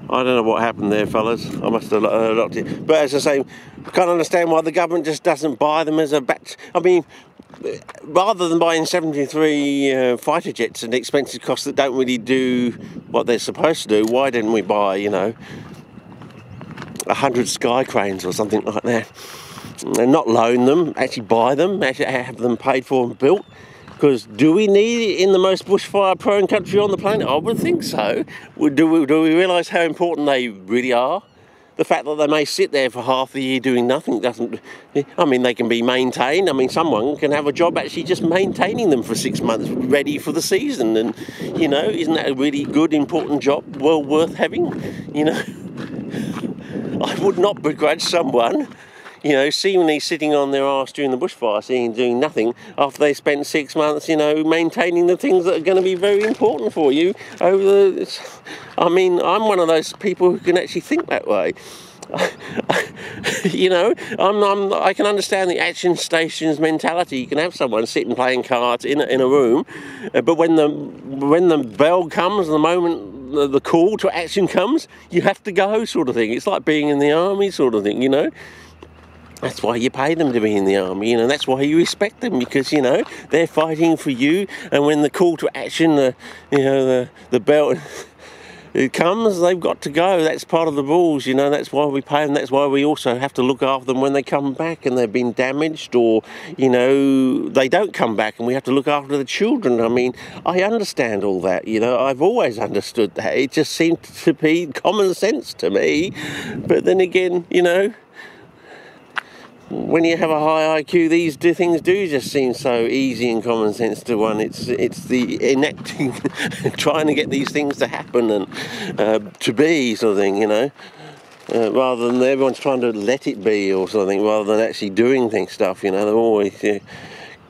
I don't know what happened there, fellas. I must have locked it. But as I say, I can't understand why the government just doesn't buy them as a batch. I mean, rather than buying 73 fighter jets and expensive costs that don't really do what they're supposed to do, why didn't we buy, you know, 100 Sky Cranes or something like that? And not loan them, actually buy them, actually have them paid for and built. Because do we need it in the most bushfire-prone country on the planet? I would think so. Do we realise how important they really are? The fact that they may sit there for half the year doing nothing doesn't... I mean, they can be maintained. I mean, someone can have a job actually just maintaining them for 6 months, ready for the season. And, you know, isn't that a really good, important job, well worth having? You know, I would not begrudge someone, you know, seemingly sitting on their arse during the bushfire scene doing nothing after they spent 6 months, you know, maintaining the things that are going to be very important for you over the... I mean, I'm one of those people who can actually think that way. You know, I can understand the action stations mentality. You can have someone sitting playing cards in a room, but when the bell comes, the moment the call to action comes, you have to go, sort of thing. It's like being in the army, sort of thing, you know. That's why you pay them to be in the army, you know. That's why you respect them, because, you know, they're fighting for you. And when the call to action, the bell it comes, they've got to go. That's part of the rules, you know. That's why we pay them. That's why we also have to look after them when they come back and they've been damaged, or, you know, they don't come back, and we have to look after the children. I mean, I understand all that, you know. I've always understood that. It just seemed to be common sense to me. But then again, you know, when you have a high IQ, these things do just seem so easy and common sense to one. It's the enacting, trying to get these things to happen and to be, sort of thing, you know, rather than everyone's trying to let it be or something, rather than actually doing stuff, you know. They're always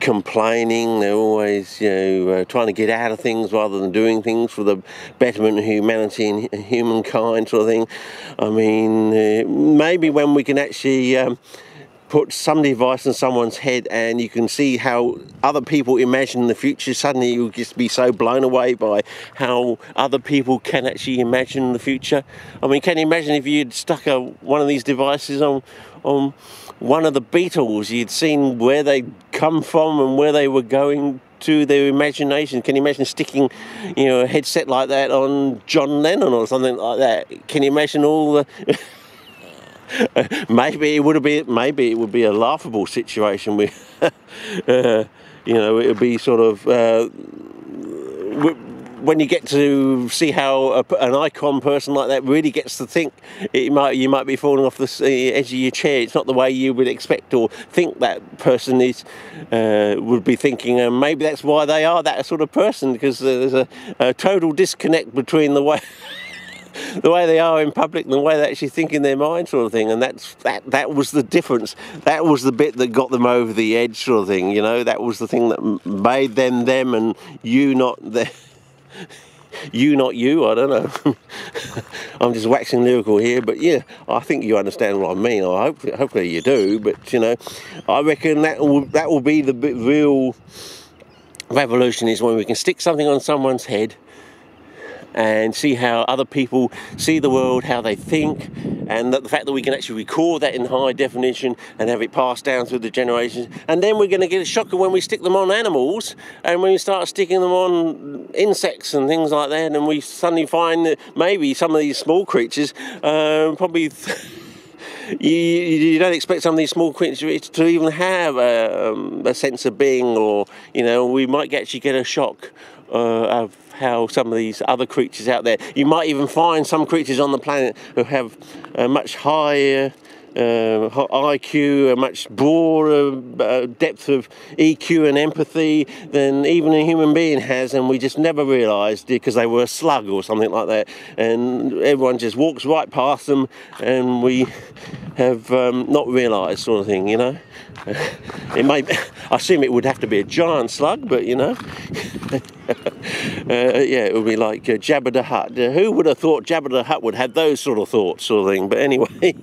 complaining, they're always, you know, trying to get out of things rather than doing things for the betterment of humanity and humankind, sort of thing. I mean, maybe when we can actually put some device in someone's head and you can see how other people imagine the future, suddenly you'll just be so blown away by how other people can actually imagine the future. I mean, can you imagine if you'd stuck one of these devices on one of the Beatles? You'd seen where they'd come from and where they were going to, their imagination. Can you imagine sticking, you know, a headset like that on John Lennon or something like that? Can you imagine all the... maybe it would be a laughable situation where, you know, it would be sort of when you get to see how an icon person like that really gets to think, you might be falling off the edge of your chair. It's not the way you would expect or think that person would be thinking, and maybe that's why they are that sort of person, because there's a total disconnect between the way they are in public and the way they actually think in their mind, sort of thing. And that was the difference. That was the bit that got them over the edge, sort of thing, you know. That was the thing that made them and you not them. You not you, I don't know. I'm just waxing lyrical here, but yeah, I think you understand what I mean. Hopefully you do, but, you know, I reckon that will be the real revolution, is when we can stick something on someone's head and see how other people see the world, how they think, and the fact that we can actually record that in high definition and have it passed down through the generations. And then we're going to get a shocker when we stick them on animals, and when we start sticking them on insects and things like that, and we suddenly find that maybe some of these small creatures probably... You don't expect some of these small creatures to even have a sense of being, or, you know, we might actually get a shock of how some of these other creatures out there. You might even find some creatures on the planet who have a much higher IQ, a much broader depth of EQ and empathy than even a human being has, and we just never realised because they were a slug or something like that, and everyone just walks right past them and we have not realised, sort of thing, you know. I assume it would have to be a giant slug, but, you know. Yeah, it would be like Jabba the Hutt. Who would have thought Jabba the Hutt would have those sort of thoughts, sort of thing? But anyway,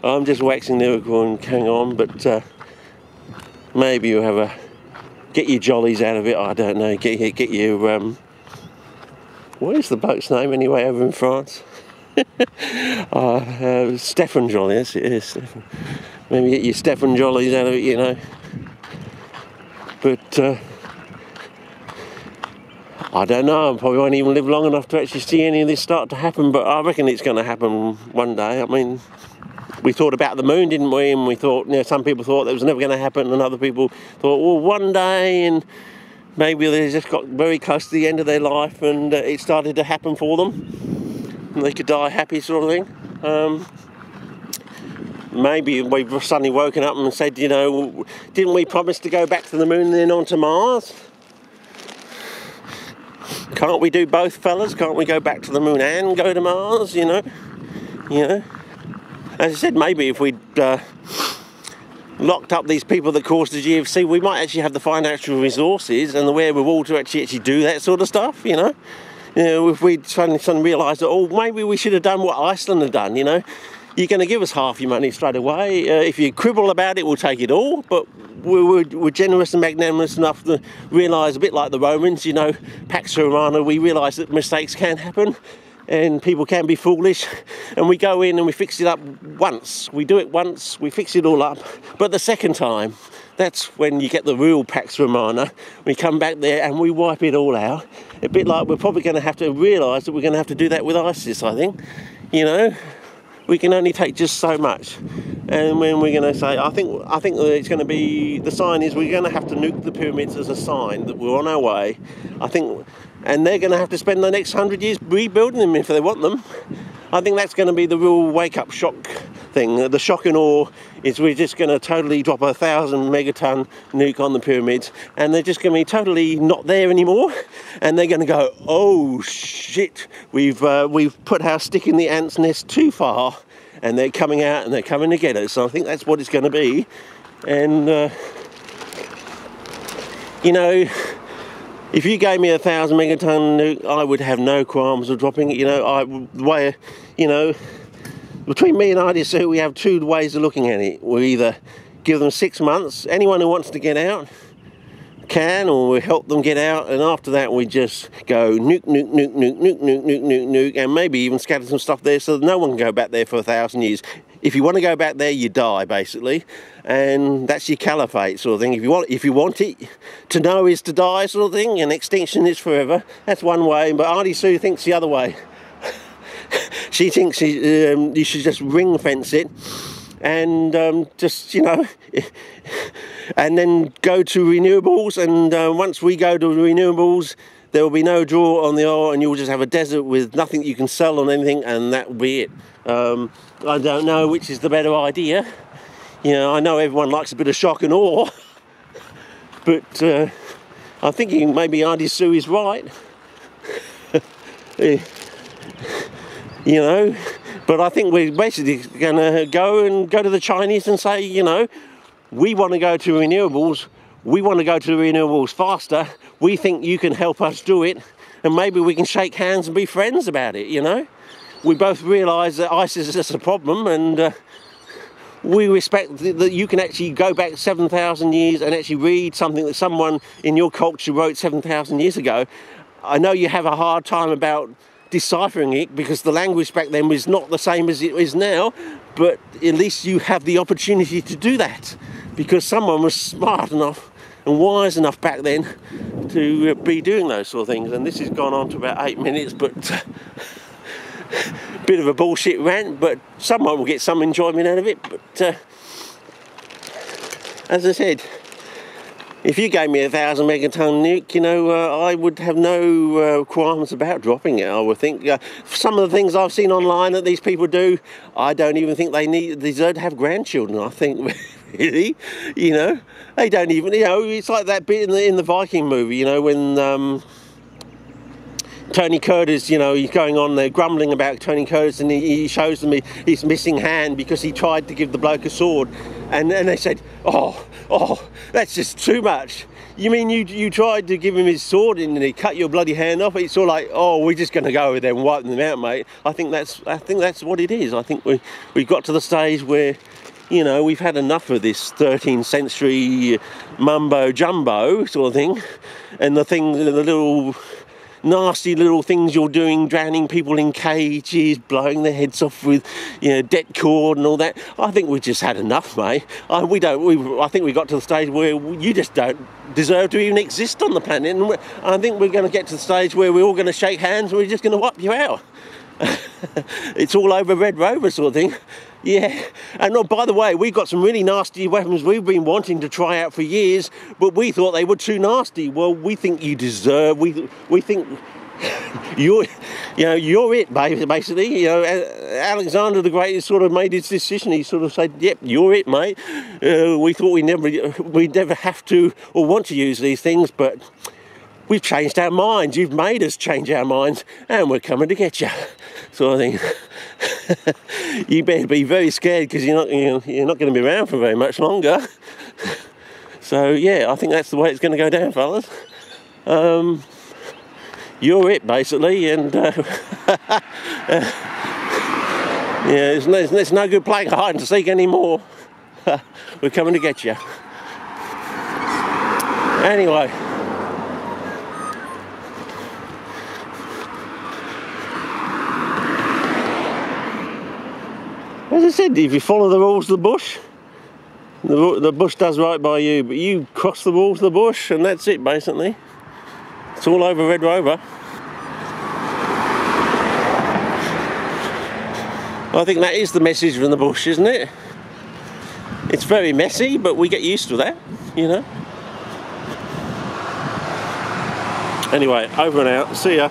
I'm just waxing lyrical and carrying on, but maybe you get your jollies out of it, I don't know, get your what is the boat's name anyway over in France? Stephen Jolly, yes it is. Maybe get your Stephen Jollies out of it, you know. But I don't know, I probably won't even live long enough to actually see any of this start to happen, but I reckon it's going to happen one day. I mean, we thought about the moon, didn't we? And we thought, you know, some people thought that was never going to happen, and other people thought, well, one day, and maybe they just got very close to the end of their life, and it started to happen for them, and they could die happy, sort of thing. Maybe we've suddenly woken up and said, you know, didn't we promise to go back to the moon and then on to Mars? Can't we do both, fellas? Can't we go back to the moon and go to Mars, you know? You know? As I said, maybe if we'd locked up these people that caused the GFC, we might actually have the financial resources and the wherewithal to actually do that sort of stuff, you know? You know, if we'd suddenly realised that, oh, maybe we should have done what Iceland had done, you know? You're going to give us half your money straight away. If you quibble about it, we'll take it all. But we're generous and magnanimous enough to realise, a bit like the Romans, you know, Pax Romana, we realise that mistakes can happen and people can be foolish. And we go in and we fix it up once. We do it once, we fix it all up. But the second time, that's when you get the real Pax Romana. We come back there and we wipe it all out. A bit like we're probably going to have to realise that we're going to have to do that with ISIS, I think. You know? We can only take just so much, and when we're going to say, I think it's going to be, the sign is we're going to have to nuke the pyramids as a sign that we're on our way. I think, and they're going to have to spend the next 100 years rebuilding them if they want them. I think that's going to be the real wake-up shock thing. The shock and awe is we're just going to totally drop 1,000 megaton nuke on the pyramids, and they're just going to be totally not there anymore, and they're going to go, oh shit, we've put our stick in the ant's nest too far, and they're coming out and they're coming to get us. So I think that's what it's going to be. And you know, if you gave me 1,000 megaton nuke, I would have no qualms of dropping it. You know, the way, you know, between me and IDSU, we have two ways of looking at it. We either give them 6 months, anyone who wants to get out can, or we help them get out, and after that we just go nuke, nuke, nuke, nuke, nuke, nuke, nuke, nuke, nuke, and maybe even scatter some stuff there so that no one can go back there for 1,000 years. If you want to go back there, you die, basically, and that's your caliphate sort of thing. If you want it to know is to die sort of thing, and extinction is forever, that's one way, but Auntie Sue thinks the other way. She thinks you should just ring fence it, and just, you know, and then go to renewables, and once we go to renewables, there will be no draw on the oil, and you'll just have a desert with nothing you can sell on anything, and that will be it. I don't know which is the better idea. You know, I know everyone likes a bit of shock and awe, but I'm thinking maybe Auntie Sue is right. You know, but I think we're basically going to go to the Chinese and say, you know, we want to go to renewables. We want to go to renewables faster. We think you can help us do it, and maybe we can shake hands and be friends about it, you know. We both realise that ISIS is a problem, and we respect that you can actually go back 7,000 years and actually read something that someone in your culture wrote 7,000 years ago. I know you have a hard time about deciphering it because the language back then was not the same as it is now, but at least you have the opportunity to do that because someone was smart enough and wise enough back then to be doing those sort of things. And this has gone on to about 8 minutes, but bit of a bullshit rant, but someone will get some enjoyment out of it. But as I said, if you gave me 1,000 megaton nuke, you know, I would have no qualms about dropping it, I would think. Some of the things I've seen online that these people do, I don't even think they deserve to have grandchildren, I think, really. You know, they don't even, you know, it's like that bit in the Viking movie, you know, when Tony Curtis, you know, he's going on there grumbling about Tony Curtis, and he shows them his missing hand because he tried to give the bloke a sword, and they said, oh, that's just too much. You mean you tried to give him his sword and he cut your bloody hand off? It's all like, oh, we're just going to go over there and wipe them out, mate. I think that's what it is. I think we got to the stage where, you know, we've had enough of this 13th century mumbo jumbo sort of thing, and the little nasty little things you're doing, drowning people in cages, blowing their heads off with, you know, det cord and all that. I think we've just had enough, mate. I think we got to the stage where you just don't deserve to even exist on the planet, and I think we're going to get to the stage where we're all going to shake hands and we're just going to wipe you out. It's all over Red Rover sort of thing. Yeah, and oh, by the way, we've got some really nasty weapons we've been wanting to try out for years, but we thought they were too nasty. Well, we think you deserve, we think you're it, basically. You know, Alexander the Great has sort of made his decision. He sort of said, yep, you're it, mate. We thought we'd never have to or want to use these things, but we've changed our minds. You've made us change our minds, and we're coming to get you, sort of thing. You better be very scared, because you're not going to be around for very much longer. So yeah, I think that's the way it's going to go down, fellas. You're it, basically, and yeah, there's no good playing hide and seek anymore. We're coming to get you. Anyway. As I said, if you follow the rules of the bush, the bush does right by you, but you cross the rules of the bush and that's it, basically. It's all over Red Rover. I think that is the message from the bush, isn't it? It's very messy, but we get used to that, you know. Anyway, over and out. See ya.